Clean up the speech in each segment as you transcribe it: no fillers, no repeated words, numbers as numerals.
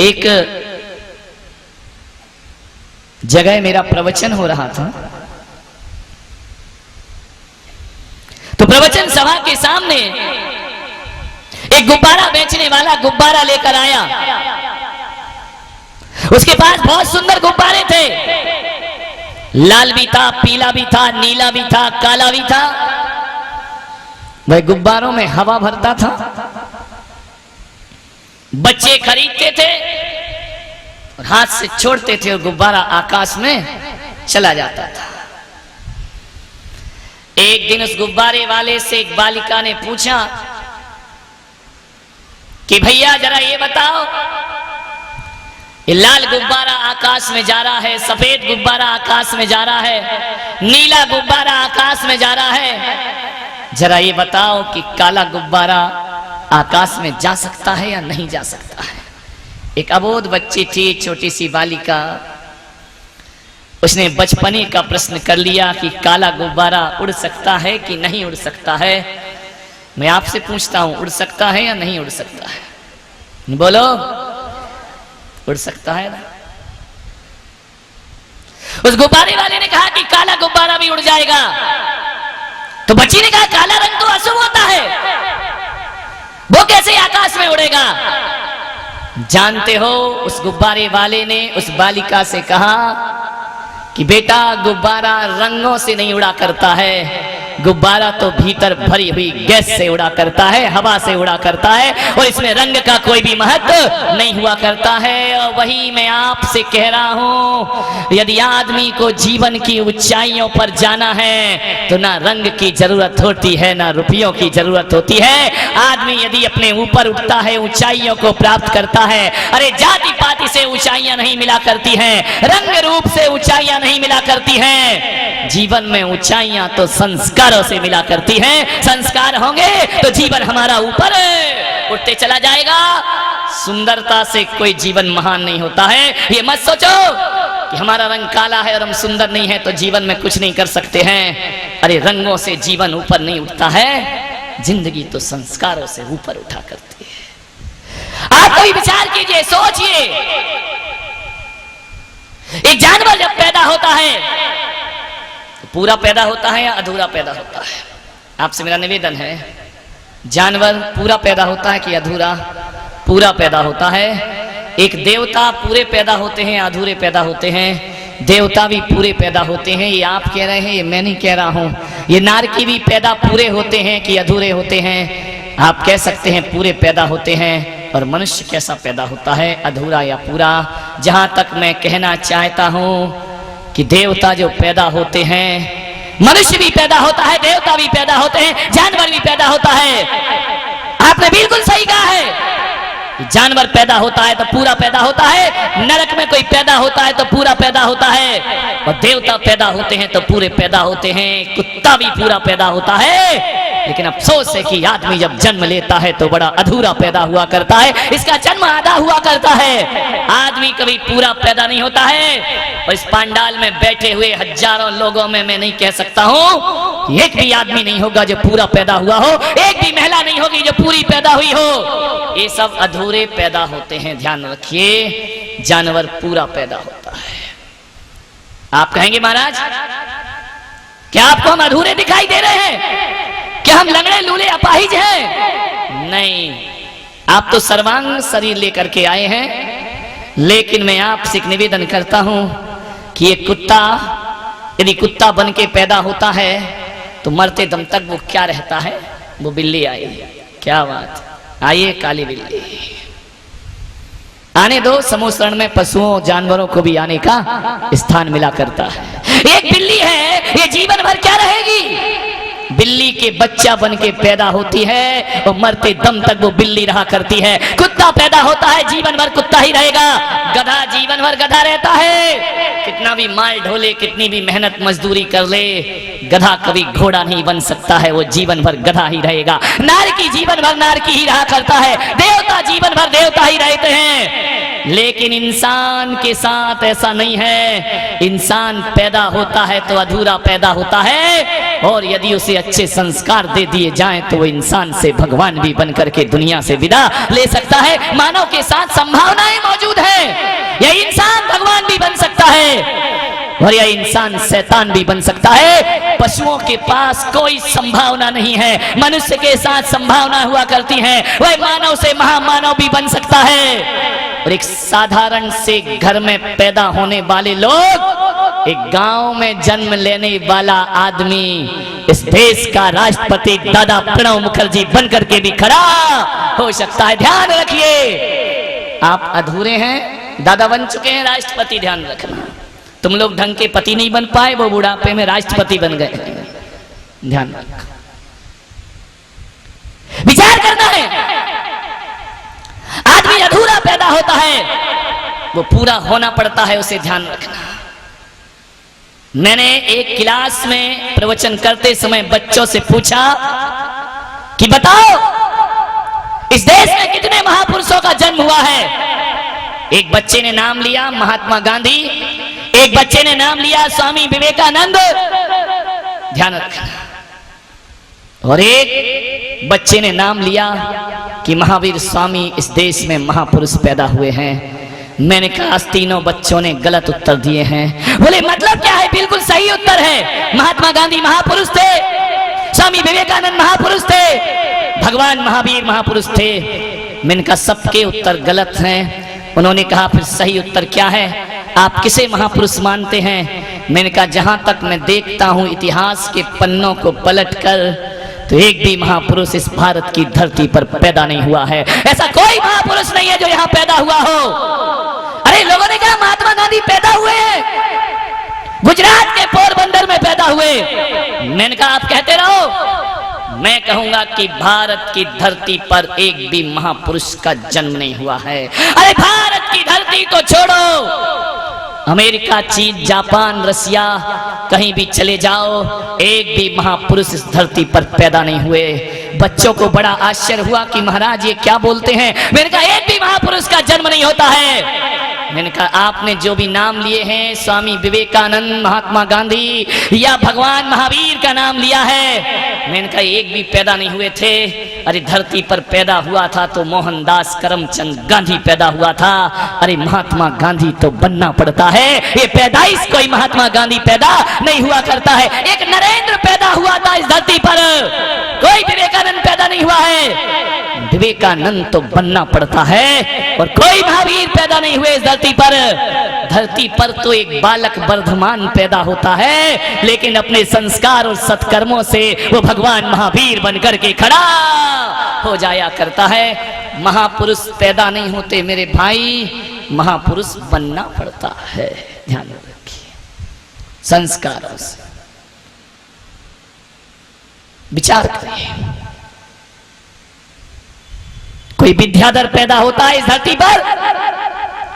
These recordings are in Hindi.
एक जगह मेरा प्रवचन हो रहा था, तो प्रवचन सभा के सामने एक गुब्बारा बेचने वाला गुब्बारा लेकर आया। उसके पास बहुत सुंदर गुब्बारे थे, लाल भी था, पीला भी था, नीला भी था, काला भी था। वह गुब्बारों में हवा भरता था, बच्चे खरीदते थे और हाथ से छोड़ते थे और गुब्बारा आकाश में चला जाता था। एक दिन उस गुब्बारे वाले से एक बालिका ने पूछा कि भैया जरा ये बताओ, ये लाल गुब्बारा आकाश में जा रहा है, सफेद गुब्बारा आकाश में जा रहा है, नीला गुब्बारा आकाश में जा रहा है, जरा ये बताओ कि काला गुब्बारा आकाश में जा सकता है या नहीं जा सकता है। एक अबोध बच्ची थी, छोटी सी बालिका, उसने बचपने का प्रश्न कर लिया कि काला गुब्बारा उड़ सकता है कि नहीं उड़ सकता है। मैं आपसे पूछता हूं, उड़ सकता है या नहीं उड़ सकता है? बोलो, उड़ सकता है ना? उस गुब्बारे वाले ने कहा कि काला गुब्बारा भी उड़ जाएगा। तो बच्ची ने कहा काला रंग तो अशुभ होता है, वो कैसे आकाश में उड़ेगा? जानते हो, उस गुब्बारे वाले ने उस बालिका से कहा कि बेटा, गुब्बारा रंगों से नहीं उड़ा करता है, गुब्बारा तो भीतर भरी हुई गैस से उड़ा करता है, हवा से उड़ा करता है, और इसमें रंग का कोई भी महत्व नहीं हुआ करता है। और वही मैं आपसे कह रहा हूं, यदि आदमी को जीवन की ऊंचाइयों पर जाना है तो ना रंग की जरूरत होती है, ना रुपयों की जरूरत होती है। आदमी यदि अपने ऊपर उठता है, ऊंचाइयों को प्राप्त करता है, अरे जाति पाति से ऊंचाइयां नहीं मिला करती हैं, रंग रूप से ऊंचाइयां नहीं मिला करती हैं। जीवन में ऊंचाइयां तो संस्कारों से मिला करती हैं। संस्कार होंगे तो जीवन हमारा ऊपर उठते चला जाएगा। सुंदरता से कोई जीवन महान नहीं होता है। ये मत सोचो कि हमारा रंग काला है और हम सुंदर नहीं है तो जीवन में कुछ नहीं कर सकते हैं। अरे रंगों से जीवन ऊपर नहीं उठता है, जिंदगी तो संस्कारों से ऊपर उठा करती है। आप कोई विचार कीजिए, सोचिए, एक जानवर जब पैदा होता है तो पूरा पैदा होता है या अधूरा पैदा होता है? आपसे मेरा निवेदन है, जानवर पूरा पैदा होता है कि अधूरा? पूरा पैदा होता है। एक देवता पूरे पैदा होते हैं, अधूरे पैदा होते हैं? देवता भी पूरे पैदा होते हैं। ये आप कह रहे हैं, ये मैं नहीं कह रहा हूं। ये नारकी भी पैदा पूरे होते हैं कि अधूरे होते हैं? आप कह सकते हैं पूरे पैदा होते हैं। और मनुष्य कैसा पैदा होता है, अधूरा या पूरा? जहां तक मैं कहना चाहता हूं कि देवता जो पैदा होते हैं, मनुष्य भी पैदा होता है, देवता भी पैदा होते हैं, जानवर भी पैदा होता है। आपने बिल्कुल सही कहा है, जानवर पैदा होता है तो पूरा पैदा होता है, नरक में कोई पैदा होता है तो पूरा पैदा होता है, और देवता पैदा होते हैं तो पूरे पैदा होते हैं। कुत्ता भी पूरा पैदा होता है, लेकिन अफसोस है कि आदमी जब जन्म लेता है तो बड़ा अधूरा पैदा हुआ करता है, इसका जन्म आधा हुआ करता है। आदमी कभी पूरा पैदा नहीं होता है। और इस पंडाल में बैठे हुए हजारों लोगों में मैं नहीं कह सकता हूं एक भी आदमी नहीं होगा जो पूरा पैदा हुआ हो, एक भी महिला नहीं होगी जो पूरी पैदा हुई हो। ये सब अधूरे पैदा होते हैं, ध्यान रखिए। जानवर पूरा पैदा होता है। आप कहेंगे महाराज क्या आपको हम अधूरे दिखाई दे रहे हैं? क्या हम लंगड़े लूले अपाहिज हैं? नहीं, आप तो सर्वांग शरीर लेकर के आए हैं। लेकिन मैं आपसे एक निवेदन करता हूं कि ये कुत्ता यदि कुत्ता बन के पैदा होता है तो मरते दम तक वो क्या रहता है? वो बिल्ली आई। क्या बात, आइए काली बिल्ली, आने दो। समूह शरण में पशुओं जानवरों को भी आने का स्थान मिला करता है। एक बिल्ली है, ये जीवन भर क्या रहेगी? बिल्ली के बच्चा बन के पैदा होती है और मरते दम तक वो बिल्ली रहा करती है। कुत्ता पैदा होता है, जीवन भर कुत्ता ही रहेगा। गधा जीवन भर गधा रहता है, कितना भी माल ढोले, कितनी भी मेहनत मजदूरी कर ले, गधा कभी घोड़ा नहीं बन सकता है, वो जीवन भर गधा ही रहेगा। नारकी जीवन भर नारकी ही रहा करता है, देवता जीवन भर देवता ही रहते हैं। लेकिन इंसान के साथ ऐसा नहीं है। इंसान पैदा होता है तो अधूरा पैदा होता है, और यदि उसे अच्छे संस्कार दे दिए जाएं तो वो इंसान से भगवान भी बनकर के दुनिया से विदा ले सकता है। मानव के साथ संभावनाएं मौजूद है। और यह इंसान शैतान भी बन सकता है। पशुओं के पास कोई संभावना नहीं है, मनुष्य के साथ संभावना हुआ करती है। वह मानव से महामानव भी बन सकता है। और एक साधारण से घर में पैदा होने वाले लोग, एक गांव में जन्म लेने वाला आदमी इस देश का राष्ट्रपति दादा प्रणब मुखर्जी बनकर के भी खड़ा हो सकता है। ध्यान रखिए, आप अधूरे हैं, दादा बन चुके हैं राष्ट्रपति। ध्यान रखना, तुम लोग ढंग के पति नहीं बन पाए, वो बुढ़ापे में राष्ट्रपति बन गए। ध्यान रखना, विचार करना है। आदमी अधूरा पैदा होता है, वो पूरा होना पड़ता है, उसे ध्यान रखना। मैंने एक क्लास में प्रवचन करते समय बच्चों से पूछा कि बताओ इस देश में कितने महापुरुषों का जन्म हुआ है। एक बच्चे ने नाम लिया महात्मा गांधी, एक बच्चे ने नाम लिया स्वामी विवेकानंद, ध्यान रखना, और एक बच्चे ने नाम लिया कि महावीर स्वामी इस देश में महापुरुष पैदा हुए हैं। मैंने कहा तीनों बच्चों ने गलत उत्तर दिए हैं। बोले मतलब क्या है? बिल्कुल सही उत्तर है। महात्मा गांधी महापुरुष थे, स्वामी विवेकानंद महापुरुष थे, भगवान महावीर महापुरुष थे। मैंने कहा सबके उत्तर गलत हैं। उन्होंने कहा फिर सही उत्तर क्या है, आप किसे महापुरुष मानते हैं? मैंने कहा जहां तक मैं देखता हूं इतिहास के पन्नों को पलटकर, तो एक भी महापुरुष इस भारत की धरती पर पैदा नहीं हुआ है। ऐसा कोई महापुरुष नहीं है जो यहां पैदा हुआ हो। अरे लोगों ने कहा महात्मा गांधी पैदा हुए हैं, गुजरात के पोरबंदर में पैदा हुए। मैंने कहा आप कहते रहो, मैं कहूंगा कि भारत की धरती पर एक भी महापुरुष का जन्म नहीं हुआ है। अरे भारत की धरती को छोड़ो, अमेरिका, चीन, जापान, रसिया, कहीं भी चले जाओ, एक भी महापुरुष इस धरती पर पैदा नहीं हुए। बच्चों को बड़ा आश्चर्य हुआ कि महाराज ये क्या बोलते हैं। मैंने कहा एक भी महापुरुष का जन्म नहीं होता है। मैंने कहा आपने जो भी नाम लिए हैं, स्वामी विवेकानंद, महात्मा गांधी या भगवान महावीर का नाम लिया है, मैंने कहा एक भी पैदा नहीं हुए थे। अरे धरती पर पैदा हुआ था तो मोहनदास करमचंद गांधी पैदा हुआ था। अरे महात्मा गांधी तो बनना पड़ता है, ये पैदाइश कोई महात्मा गांधी पैदा नहीं हुआ करता है। एक नरेंद्र पैदा हुआ था इस धरती पर, कोई विवेकानंद पैदा नहीं हुआ है। विवेकानंद तो बनना पड़ता है, और कोई महावीर पैदा नहीं हुए इस धरती पर। धरती पर तो एक बालक वर्धमान पैदा होता है, लेकिन अपने संस्कार और सत्कर्मों से वो भगवान महावीर बनकर के खड़ा हो जाया करता है। महापुरुष पैदा नहीं होते मेरे भाई, महापुरुष बनना पड़ता है। ध्यान रखिए, संस्कारों से विचार करिए। कोई विद्याधर पैदा होता है इस धरती पर,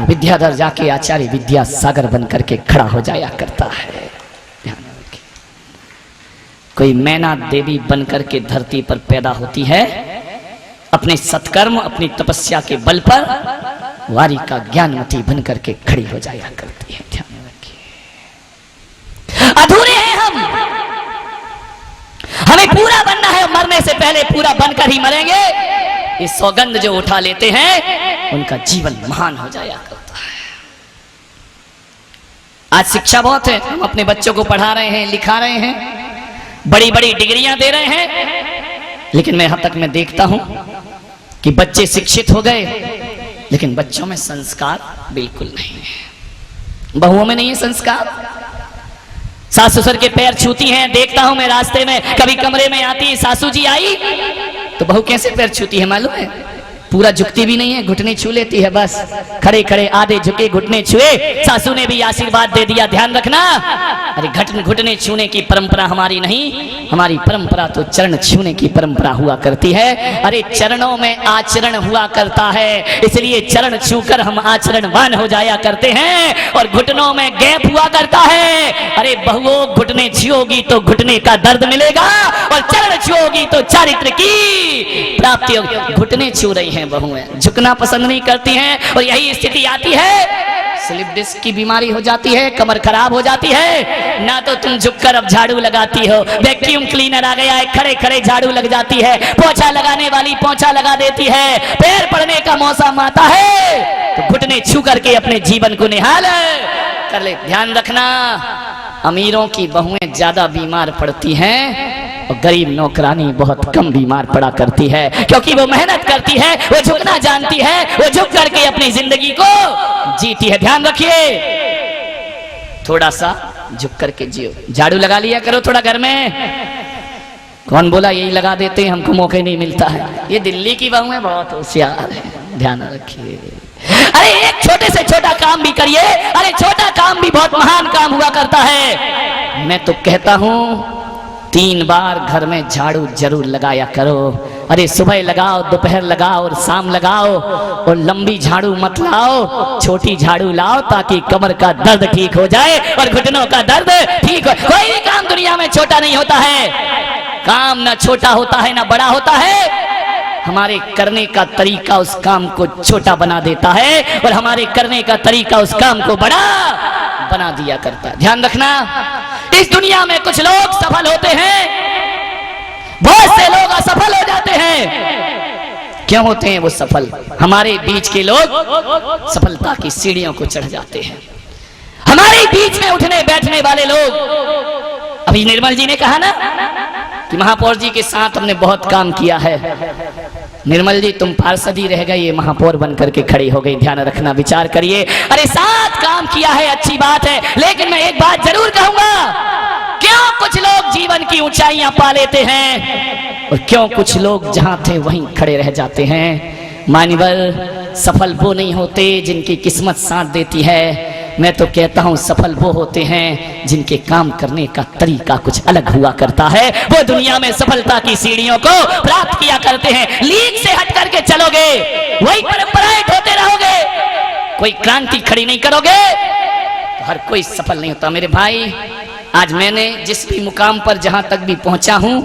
विद्याधर जाके आचार्य विद्यासागर बनकर के खड़ा हो जाया करता है। ध्यान रखिए, कोई मैना देवी बनकर के धरती पर पैदा होती है, अपने सत्कर्म, अपनी तपस्या के बल पर वारी का ज्ञानमती बनकर के खड़ी हो जाया करती है। ध्यान रखिए, अधूरे हैं हम, हमें पूरा बनना है। मरने से पहले पूरा बनकर ही मरेंगे। इस सौगंध जो उठा लेते हैं उनका जीवन महान हो जाया करता है। आज शिक्षा बहुत है, हम अपने बच्चों को पढ़ा रहे हैं, लिखा रहे हैं, बड़ी बड़ी डिग्रियां दे रहे हैं, लेकिन मैं यहां तक मैं देखता हूं कि बच्चे शिक्षित हो गए, लेकिन बच्चों में संस्कार बिल्कुल नहीं है। बहुओं में नहीं है संस्कार। सास ससुर के पैर छूती हैं, देखता हूं मैं रास्ते में, कभी कमरे में आती, सासू जी आई तो बहू कैसे पैर छूती है मालूम है? पूरा झुकती भी नहीं है, घुटने छू लेती है, बस खड़े खड़े आधे झुके घुटने छुए, सासू ने भी आशीर्वाद दे दिया। ध्यान रखना, अरे घुटने छूने की परंपरा हमारी नहीं, हमारी परंपरा तो चरण छूने की परंपरा हुआ करती है। अरे चरणों में आचरण हुआ करता है, इसलिए चरण छूकर हम आचरणवान हो जाया करते हैं, और घुटनों में गैप हुआ करता है। अरे बहुओं, घुटने छुओगी तो घुटने का दर्द मिलेगा, और चरण छुओगी तो चारित्र की प्राप्ति होगी। घुटने छू रही हैं बहुएं, झुकना पसंद नहीं करती हैं, और यही स्थिति आती है, स्लिप डिस्क की बीमारी हो जाती है, कमर खराब हो जाती है। ना तो तुम झुककर अब झाड़ू लगाती हो, वैक्यूम क्लीनर आ गया है, खड़े खड़े झाड़ू लग जाती है, पोछा लगाने वाली पोछा लगा देती है। पैर पड़ने का मौसम आता है तो घुटने छू करके अपने जीवन को निहाल कर ले। ध्यान रखना, अमीरों की बहुएं ज्यादा बीमार पड़ती हैं और गरीब नौकरानी बहुत कम बीमार पड़ा करती है, क्योंकि वो मेहनत करती है, वो झुकना जानती है, वो झुक करके अपनी जिंदगी को जीती है। ध्यान रखिए, थोड़ा सा झुक करके जियो। झाड़ू लगा लिया करो थोड़ा घर में। कौन बोला यही लगा देते हैं, हमको मौके नहीं मिलता है। ये दिल्ली की बहुएं बहुत होशियार है, ध्यान रखिए। अरे एक छोटे से छोटा काम भी करिए, अरे छोटा काम भी बहुत महान काम हुआ करता है। मैं तो कहता हूं 3 बार घर में झाड़ू जरूर लगाया करो। अरे सुबह लगाओ, दोपहर लगाओ और शाम लगाओ, और लंबी झाड़ू मत लाओ, छोटी झाड़ू लाओ ताकि कमर का दर्द ठीक हो जाए और घुटनों का दर्द ठीक हो। कोई भी काम दुनिया में छोटा नहीं होता है, काम ना छोटा होता है ना बड़ा होता है। हमारे करने का तरीका उस काम को छोटा बना देता है और हमारे करने का तरीका उस काम को बड़ा बना दिया करता है। ध्यान रखना, इस दुनिया में कुछ लोग सफल होते हैं, बहुत से लोग असफल हो जाते हैं। क्यों होते हैं वो सफल? हमारे बीच के लोग सफलता की सीढ़ियों को चढ़ जाते हैं। हमारे बीच में उठने बैठने वाले लोग, अभी निर्मल जी ने कहा ना कि महापौर जी के साथ हमने बहुत काम किया है। निर्मल जी तुम पार्षद ही रह गए, ये महापौर बन करके खड़ी हो गई। ध्यान रखना, विचार करिए। अरे साथ काम किया है, अच्छी बात है, लेकिन मैं एक बात जरूर कहूंगा, क्यों कुछ लोग जीवन की ऊंचाइयां पा लेते हैं और क्यों कुछ लोग जहां थे वहीं खड़े रह जाते हैं। मान्यवर, सफल वो नहीं होते जिनकी किस्मत साथ देती है। मैं तो कहता हूं सफल वो होते हैं जिनके काम करने का तरीका कुछ अलग हुआ करता है। वो दुनिया में सफलता की सीढ़ियों को प्राप्त किया करते हैं। लीक से हट करके चलोगे, वही परंपराएं ढोते रहोगे, कोई क्रांति खड़ी नहीं करोगे तो हर कोई सफल नहीं होता। मेरे भाई, आज मैंने जिस भी मुकाम पर जहां तक भी पहुंचा हूं,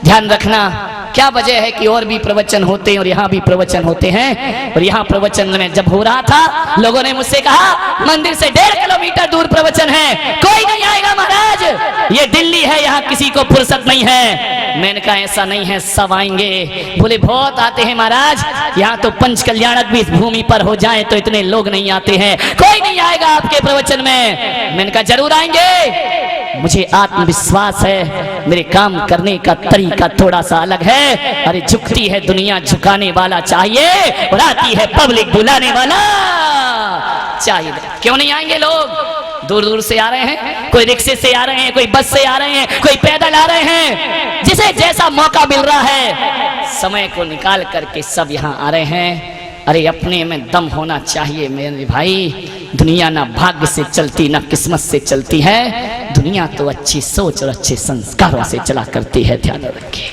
ध्यान रखना, क्या वजह है कि और भी प्रवचन होते हैं और यहाँ भी प्रवचन होते हैं। और यहाँ प्रवचन में जब हो रहा था, लोगों ने मुझसे कहा मंदिर से 1.5 किलोमीटर दूर प्रवचन है, कोई नहीं आएगा महाराज, ये दिल्ली है, यहाँ किसी को फुर्सत नहीं है। मैंने कहा ऐसा नहीं है, सब आएंगे। बोले बहुत आते हैं महाराज, यहाँ तो पंच कल्याणक भी भूमि पर हो जाए तो इतने लोग नहीं आते हैं, कोई नहीं आएगा आपके प्रवचन में। मैंने कहा जरूर आएंगे, मुझे आत्मविश्वास है, मेरे काम करने का तरीका थोड़ा सा अलग है। अरे झुकती है दुनिया, झुकाने वाला चाहिए, और आती है पब्लिक, बुलाने वाला चाहिए। क्यों नहीं आएंगे लोग? दूर दूर से आ रहे हैं, कोई रिक्शे से आ रहे हैं, कोई बस से आ रहे हैं, कोई पैदल आ रहे हैं, जिसे जैसा मौका मिल रहा है समय को निकाल करके सब यहाँ आ रहे हैं। अरे अपने में दम होना चाहिए मेरे भाई। दुनिया ना भाग्य से चलती ना किस्मत से चलती है, दुनिया तो अच्छी सोच और अच्छे संस्कारों से चला करती है। ध्यान रखिए।